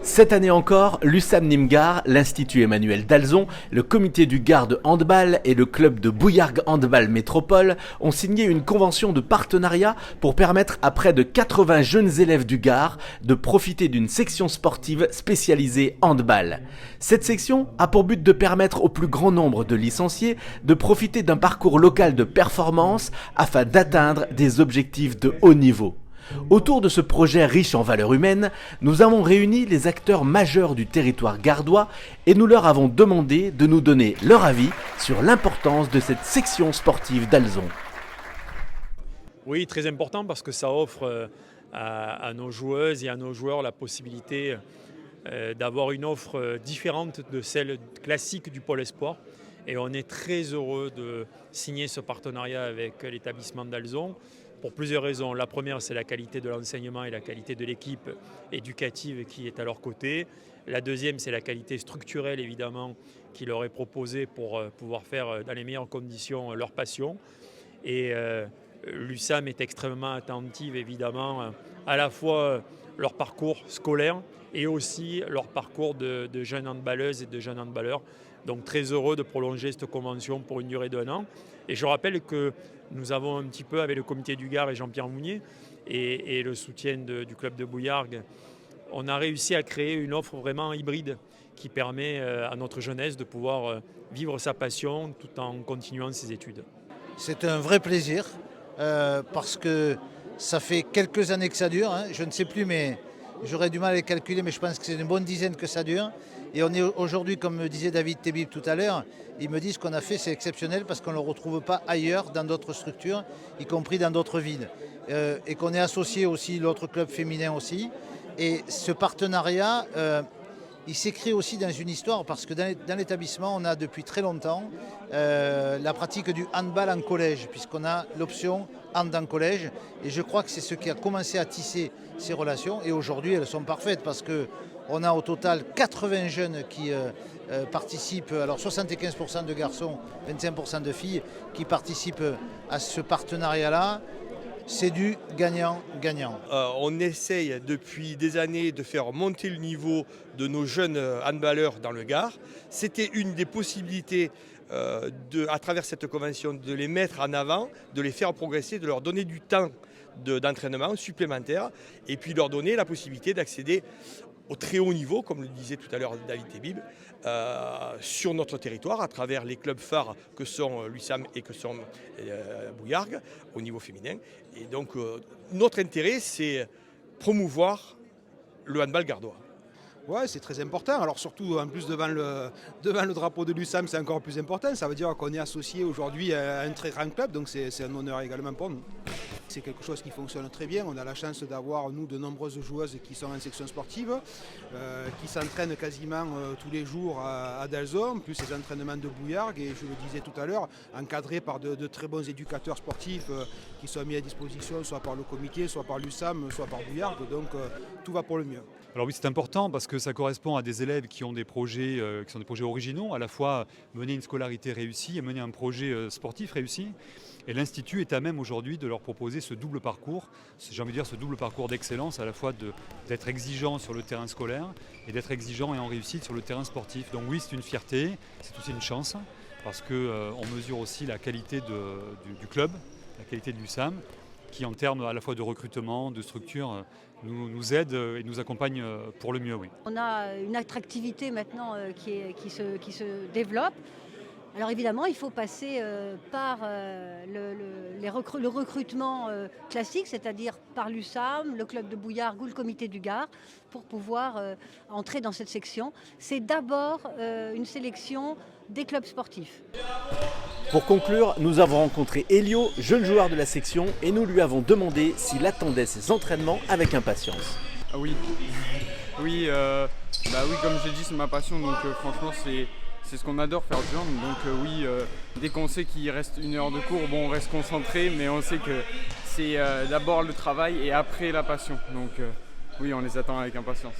Cette année encore, l'USAM Nîmes-Gard, l'Institut Emmanuel Dalzon, le comité du Gard de handball et le club de Bouillargues Handball Métropole ont signé une convention de partenariat pour permettre à près de 80 jeunes élèves du Gard de profiter d'une section sportive spécialisée handball. Cette section a pour but de permettre au plus grand nombre de licenciés de profiter d'un parcours local de performance afin d'atteindre des objectifs de haut niveau. Autour de ce projet riche en valeurs humaines, nous avons réuni les acteurs majeurs du territoire gardois et nous leur avons demandé de nous donner leur avis sur l'importance de cette section sportive d'Alzon. Oui, très important parce que ça offre à nos joueuses et à nos joueurs la possibilité d'avoir une offre différente de celle classique du pôle espoir. Et on est très heureux de signer ce partenariat avec l'établissement d'Alzon pour plusieurs raisons. La première, c'est la qualité de l'enseignement et la qualité de l'équipe éducative qui est à leur côté. La deuxième, c'est la qualité structurelle, évidemment, qui leur est proposée pour pouvoir faire dans les meilleures conditions leur passion. Et l'USAM est extrêmement attentive, évidemment, à la fois leur parcours scolaire et aussi leur parcours de jeunes handballeuses et de jeunes handballeurs. Donc très heureux de prolonger cette convention pour une durée d'1 an. Et je rappelle que nous avons un petit peu, avec le comité du Gard et Jean-Pierre Mounier et le soutien du club de Bouillargues, on a réussi à créer une offre vraiment hybride qui permet à notre jeunesse de pouvoir vivre sa passion tout en continuant ses études. C'est un vrai plaisir parce que ça fait quelques années que ça dure. Je ne sais plus, mais j'aurais du mal à les calculer, mais je pense que c'est une bonne dizaine que ça dure. Et on est aujourd'hui, comme me disait David Tebib tout à l'heure, ils me disent ce qu'on a fait, c'est exceptionnel parce qu'on ne le retrouve pas ailleurs dans d'autres structures, y compris dans d'autres villes. Et qu'on est associé aussi, l'autre club féminin aussi. Et ce partenariat, il s'écrit aussi dans une histoire parce que dans l'établissement, on a depuis très longtemps la pratique du handball en collège, puisqu'on a l'option hand en collège. Et je crois que c'est ce qui a commencé à tisser ces relations. Et aujourd'hui, elles sont parfaites parce qu'on a au total 80 jeunes qui participent, alors 75% de garçons, 25% de filles, qui participent à ce partenariat-là. C'est du gagnant-gagnant. On essaye depuis des années de faire monter le niveau de nos jeunes handballeurs dans le Gard. C'était une des possibilités à travers cette convention de les mettre en avant, de les faire progresser, de leur donner du temps d'entraînement supplémentaire et puis leur donner la possibilité d'accéder au très haut niveau, comme le disait tout à l'heure David Tebib, sur notre territoire, à travers les clubs phares que sont l'USAM et que sont Bouillargues, au niveau féminin. Et donc, notre intérêt, c'est promouvoir le handball gardois. Ouais, c'est très important. Alors surtout, en plus, devant le drapeau de l'USAM, c'est encore plus important. Ça veut dire qu'on est associé aujourd'hui à un très grand club, donc c'est un honneur également pour nous. C'est quelque chose qui fonctionne très bien. On a la chance d'avoir, nous, de nombreuses joueuses qui sont en section sportive, qui s'entraînent quasiment tous les jours à Dalzon, plus les entraînements de Bouillargues. Et je le disais tout à l'heure, encadrés par de très bons éducateurs sportifs qui sont mis à disposition, soit par le comité, soit par l'USAM, soit par Bouillargues. Donc tout va pour le mieux. Alors oui, c'est important parce que ça correspond à des élèves qui ont des projets qui sont des projets originaux, à la fois mener une scolarité réussie et mener un projet sportif réussi. Et l'Institut est à même aujourd'hui de leur proposer ce double parcours, j'ai envie de dire ce double parcours d'excellence, à la fois d'être exigeant sur le terrain scolaire et d'être exigeant et en réussite sur le terrain sportif. Donc oui, c'est une fierté, c'est aussi une chance parce qu'on mesure aussi la qualité du club, la qualité de l'USAM, qui en termes à la fois de recrutement, de structure, nous aide et nous accompagne pour le mieux. Oui. On a une attractivité maintenant qui se développe. Alors évidemment, il faut passer par le recrutement classique, c'est-à-dire par l'USAM, le club de Bouillargues ou le comité du Gard, pour pouvoir entrer dans cette section. C'est d'abord une sélection des clubs sportifs. Pour conclure, nous avons rencontré Elio, jeune joueur de la section, et nous lui avons demandé s'il attendait ses entraînements avec impatience. Ah oui, oui, comme je l'ai dit, c'est ma passion, donc franchement c'est ce qu'on adore faire du hand. Donc oui, dès qu'on sait qu'il reste 1 heure de cours, on reste concentré, mais on sait que c'est d'abord le travail et après la passion. Donc oui, on les attend avec impatience.